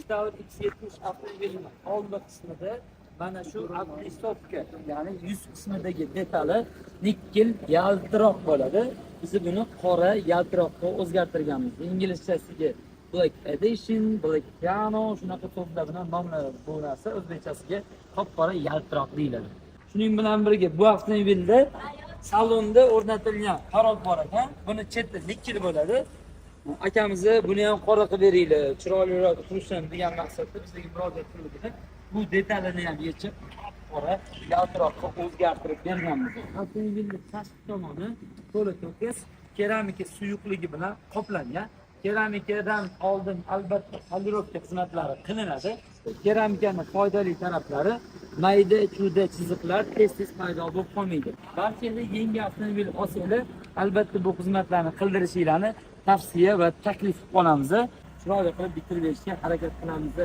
Davr X70 avtomobilining old qismida mana shu aplistovka, ya'ni yuz qismidagi detali nikkel yaltiroq bo'ladi. Biz buni qora yaltiroqqa o'zgartirganmiz. Inglizchasiga Black Edition, Black Piano shunaqa so'zlar bilan nomlanadi. Bu narsa o'zbekchasiga qop-qora yaltiroq deyiladi. Shuning bilan birga bu avtomobilda salonda o'rnatilgan paroq bor ekan. Buni cheti nikkel bo'ladi. Akamizni buni ham qora qilib beringlar, chiroyliroq tursin degan maqsadda bizga murojaat qildi. Bu detalini ham yechib, qora yaltiroqqa o'zgartirib berganmiz. Avtomobilning pastki tomoni to'la to'kis keramika suyuqligi bilan qoplangan. Keramikadan oldin albatta polirovka xizmatlari qilinadi. Keramikaning foydali taraflari mayda-chuyda chiziqlar tez-tez paydo bo'lib qolmaydi. Barchaga yangi avtomobil olsanglar, albatta bu xizmatlarni qildirishinglarni tavsiya va taklif qilamiz. Chiroyli qilib bitirib berishga harakat qilamiz.